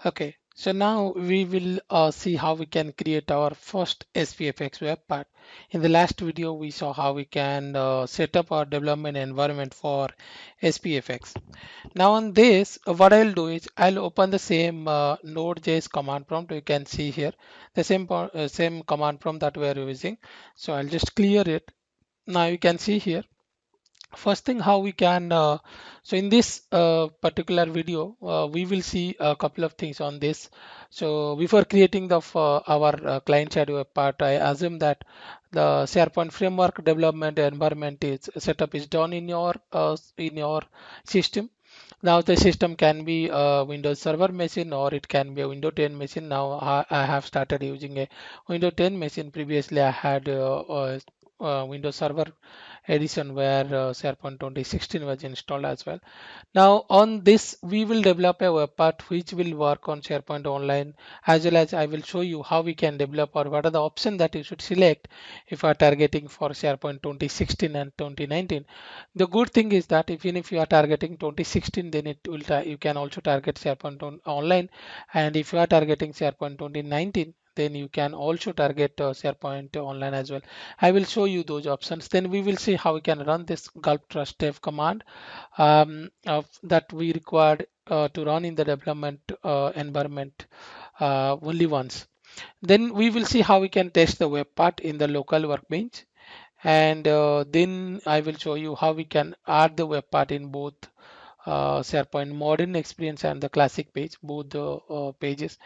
Okay, so now we will see how we can create our first SPFX web part. In the last video, we saw how we can set up our development environment for SPFX. Now on this, what I'll do is I'll open the same Node.js command prompt. You can see here the same command prompt that we are using. So I'll just clear it. Now you can see here first thing how we can so in this particular video we will see a couple of things on this. So before creating the our client side web part, I assume that the SharePoint framework development environment is setup is done in your system. Now the system can be a Windows Server machine or it can be a Windows 10 machine. Now I have started using a Windows 10 machine. Previously I had Windows Server edition where SharePoint 2016 was installed as well. Now on this we will develop a web part which will work on SharePoint Online, as well as I will show you how we can develop or what are the options that you should select if you are targeting for SharePoint 2016 and 2019. The good thing is that even if you are targeting 2016, then it will you can also target SharePoint Online, and if you are targeting SharePoint 2019, then you can also target SharePoint Online as well. I will show you those options. Then we will see how we can run this gulp trust dev command that we required to run in the development environment only once. Then we will see how we can test the web part in the local workbench, and then I will show you how we can add the web part in both SharePoint modern experience and the classic page, both the pages.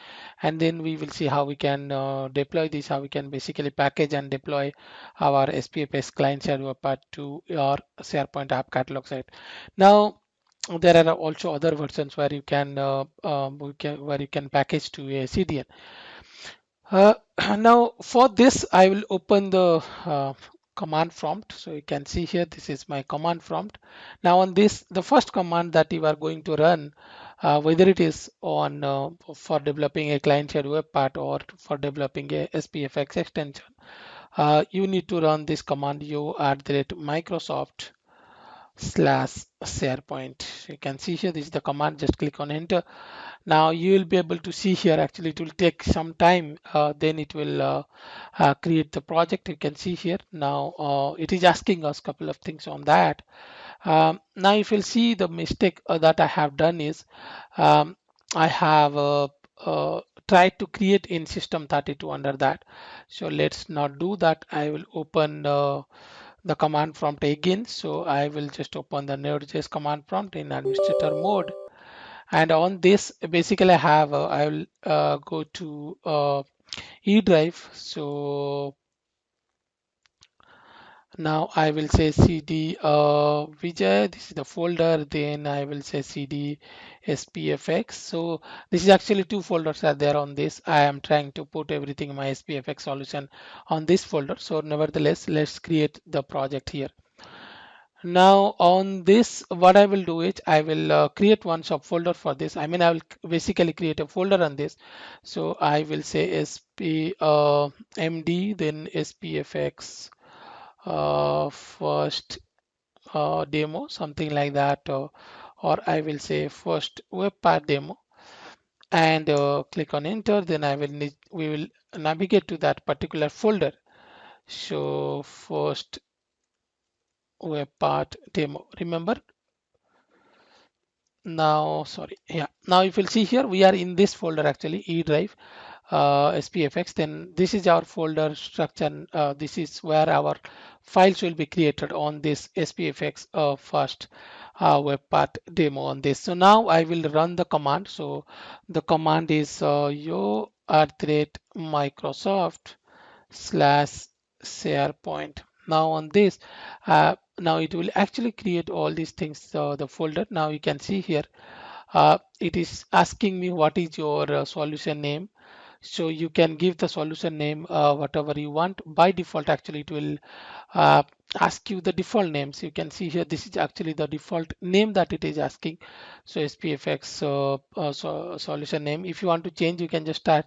And then we will see how we can deploy this, how we can basically package and deploy our SPFS client side web part to our SharePoint app catalog site. Now there are also other versions where you can where you can package to a CDN. Uh, Now for this, I will open the command prompt. So you can see here, this is my command prompt. Now on this, the first command that you are going to run, whether it is on for developing a client-side web part or for developing a SPFX extension, you need to run this command u@Microsoft slash SharePoint. You can see here, this is the command. Just click on enter. Now you will be able to see here, actually it will take some time, then it will create the project. You can see here now it is asking us a couple of things on that. Now if you'll see, the mistake that I have done is I have tried to create in system32 under that. So let's not do that. I will open the command prompt again. So I will just open the Node.js command prompt in administrator mode. And on this, basically I will go to E drive. So now I will say cd Vijay, this is the folder, then I will say cd SPFX. So this is actually two folders are there on this. I am trying to put everything my SPFX solution on this folder. So nevertheless, let's create the project here. Now on this, what I will do is I will create one subfolder for this. I mean, I will basically create a folder on this. So I will say md, then SPFX first demo, something like that, or I will say first web part demo, and click on enter. Then we will navigate to that particular folder. So first web part demo, remember. Now sorry, yeah, now if you'll see here, we are in this folder, actually E drive, SPFX. Then this is our folder structure. This is where our files will be created on this SPFX first web part demo on this. So now I will run the command. So the command is u@Microsoft slash SharePoint. Now on this, now it will actually create all these things, the folder. Now you can see here, it is asking me what is your solution name. So you can give the solution name whatever you want. By default, actually it will uh, ask you the default names. You can see here, this is actually the default name that it is asking. So SPFX solution name. If you want to change, you can just start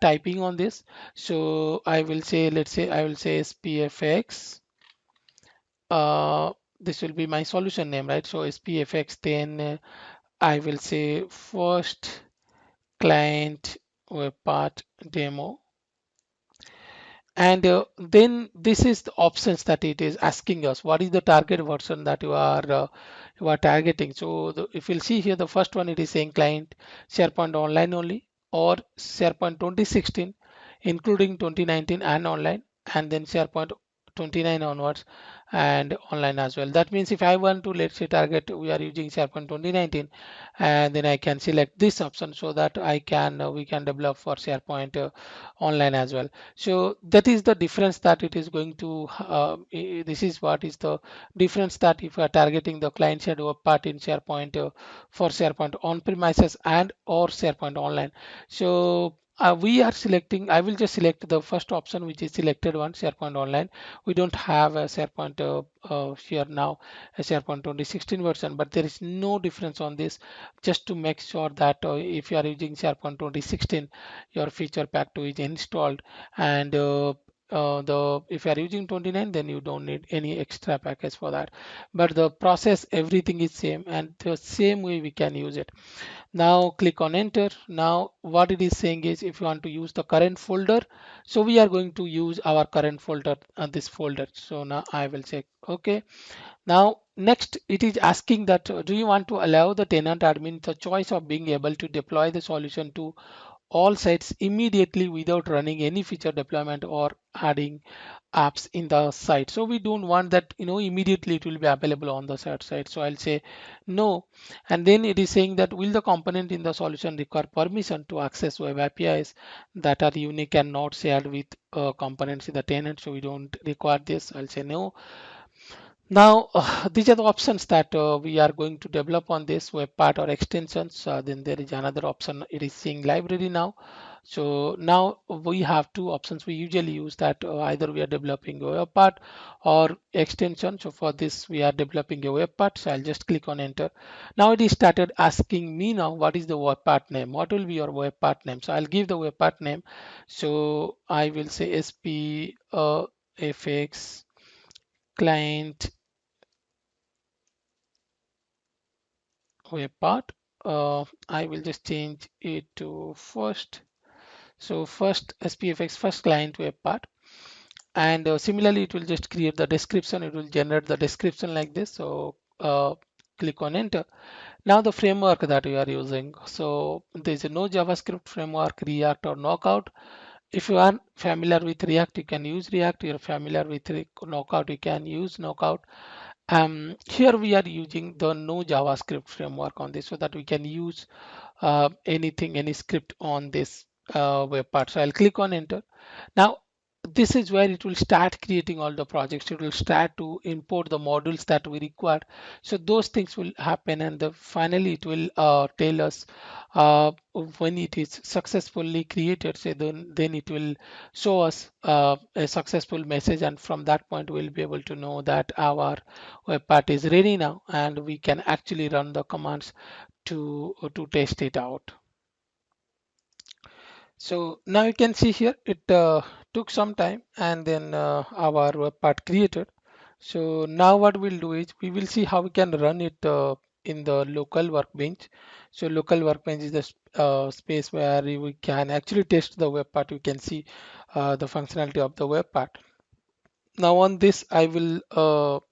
typing on this. So I will say, let's say I will say SPFX, this will be my solution name, right? So SPFX, then I will say first client web part demo. And then this is the options that it is asking us. What is the target version that you are targeting? So if you'll see here, the first one, it is saying client SharePoint Online only, or SharePoint 2016, including 2019 and online, and then SharePoint 29 onwards and online as well. That means if I want to, let's say, target, we are using SharePoint 2019, and then I can select this option so that I can we can develop for SharePoint online as well. So that is the difference that it is going to this is what is the difference, that if you are targeting the client side web part in SharePoint for SharePoint on premises and or SharePoint online. So we are selecting, I will just select the first option, which is selected one, SharePoint online. We don't have a SharePoint here now, a SharePoint 2016 version, but there is no difference on this, just to make sure that if you are using SharePoint 2016, your feature pack 2 is installed, and the if you are using 29, then you don't need any extra package for that. But the process, everything is same, and the same way we can use it. Now click on enter. Now what it is saying is, if you want to use the current folder, so we are going to use our current folder, this folder. So now I will check okay. Now next, it is asking that do you want to allow the tenant admin the choice of being able to deploy the solution to all sites immediately without running any feature deployment or adding apps in the site. So we don't want that, immediately it will be available on the site. So I'll say no. And then it is saying that will the component in the solution require permission to access web APIs that are unique and not shared with components in the tenant. So we don't require this. I'll say no. Now, these are the options that we are going to develop on this web part or extensions. Then there is another option. It is seeing library now. So now we have two options we usually use, that either we are developing a web part or extension. So for this, we are developing a web part. So I'll just click on enter. Now it is started asking me now, what is the web part name? What will be your web part name? So I'll give the web part name. So I will say SPFx client web part. I will just change it to first. So first SPFX first client web part, and similarly it will just create the description. It will generate the description like this. So click on enter. Now the framework that we are using. So there is no JavaScript framework, React or Knockout. If you are familiar with React, you can use React. You're familiar with Knockout, you can use Knockout. Here we are using the no JavaScript framework on this, so that we can use anything, any script on this web part. So I'll click on enter. Now this is where it will start creating all the projects. It will start to import the modules that we require. So those things will happen, and finally it will tell us when it is successfully created. So then it will show us a successful message, and from that point we'll be able to know that our web part is ready now, and we can actually run the commands to test it out. So now you can see here, it took some time, and then our web part created. So now what we'll do is, we will see how we can run it in the local workbench. So local workbench is the space where we can actually test the web part. You can see the functionality of the web part. Now on this, I will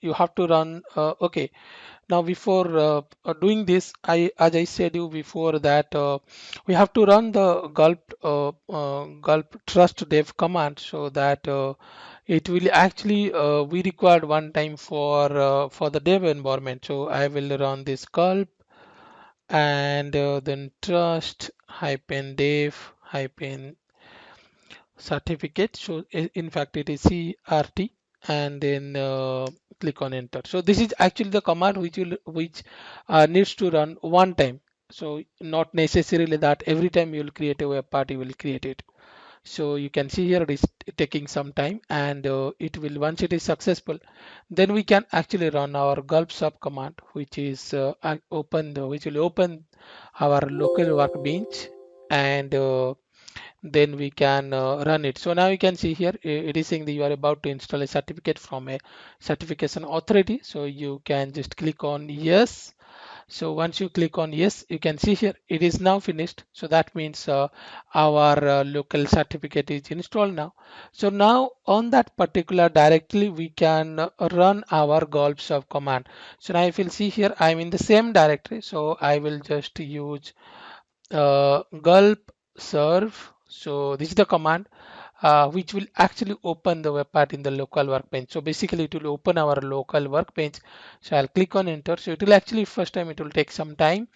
you have to run okay. Now before doing this, as I said you before, that we have to run the gulp trust dev command, so that it will actually we required one time for the dev environment. So I will run this gulp, and then trust hyphen dev hyphen certificate. So in fact it is CRT, and then click on enter. So this is actually the command which needs to run one time. So not necessarily that every time you will create a web part you will create it. So you can see here it is taking some time, and it will, once it is successful, then we can actually run our gulp sub command, which is which will open our local workbench, and then we can run it. So now you can see here it is saying that you are about to install a certificate from a certification authority. So you can just click on yes. So once you click on yes, you can see here it is now finished. So that means our local certificate is installed now. So now on that particular directly we can run our gulp serve command. So now if you'll see here, I'm in the same directory. So I will just use gulp serve. So this is the command which will actually open the web part in the local workbench. So basically it will open our local workbench. So I'll click on enter. So it will actually first time it will take some time.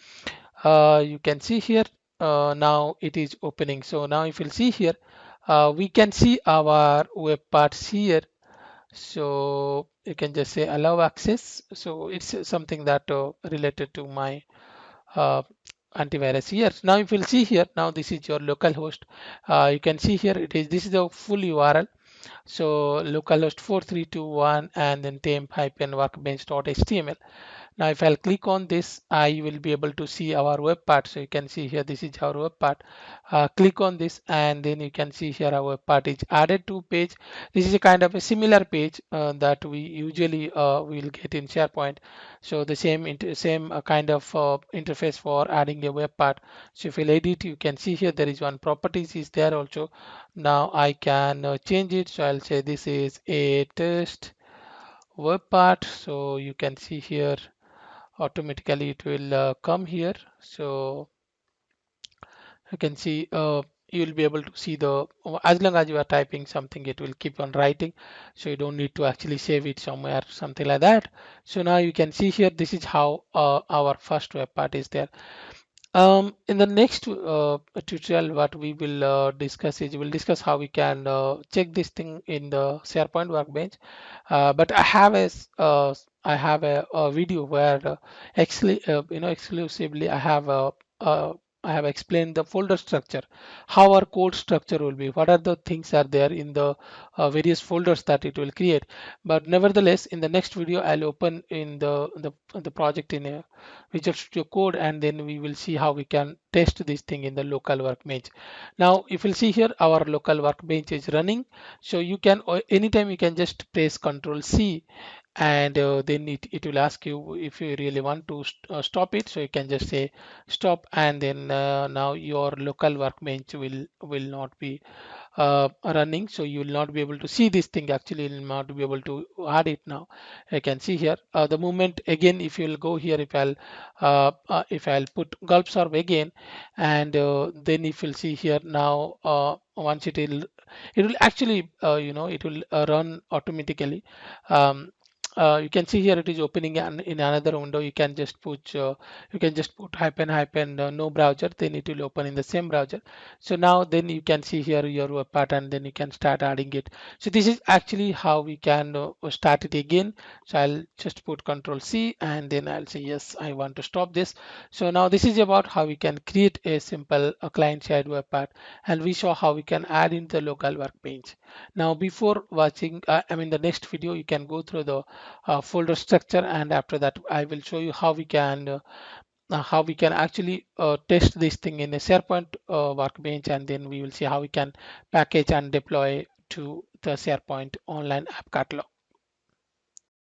You can see here now it is opening. So now if you'll see here, we can see our web parts here. So you can just say allow access. So it's something that related to my uh, antivirus here. Now if you'll see here, now this is your local host. You can see here it is, this is the full URL. So localhost 4321 and then temp-workbench.html. Now if I'll click on this, I will be able to see our web part. So you can see here, this is our web part. Click on this and then you can see here our web part is added to page. This is a kind of a similar page that we usually will get in SharePoint. So the same kind of interface for adding a web part. So if you edit, you can see here there is one properties is there also. Now I can change it. So I'll say this is a test web part. So you can see here automatically it will come here. So you can see you will be able to see the, as long as you are typing something it will keep on writing, so you don't need to actually save it somewhere, something like that. So now you can see here this is how our first web part is there. In the next tutorial, what we will discuss is we'll discuss how we can check this thing in the SharePoint Workbench. But I have a video where exclusively I have explained the folder structure, how our code structure will be, what are the things are there in the various folders that it will create. But nevertheless, in the next video, I'll open in the project in a Visual Studio Code, and then we will see how we can test this thing in the local workbench. Now, if you'll see here, our local workbench is running. So you can anytime you can just press Control C, and then it will ask you if you really want to stop it. So you can just say stop, and then now your local workbench will not be running, so you will not be able to see this thing. Actually you will not be able to add it. Now I can see here the moment again, if you will go here, if I'll put gulp serve again, and then if you'll see here now, once it will actually it will run automatically. You can see here it is opening in another window. You can just put hyphen no browser, then it will open in the same browser. So now then you can see here your web part, and then you can start adding it. So this is actually how we can start it again. So I'll just put Control C, and then I'll say yes, I want to stop this. So now this is about how we can create a simple client side web part, and we saw how we can add in the local workbench. Now before watching, I mean the next video, you can go through the folder structure, and after that I will show you how we can actually test this thing in a SharePoint workbench, and then we will see how we can package and deploy to the SharePoint online app catalog.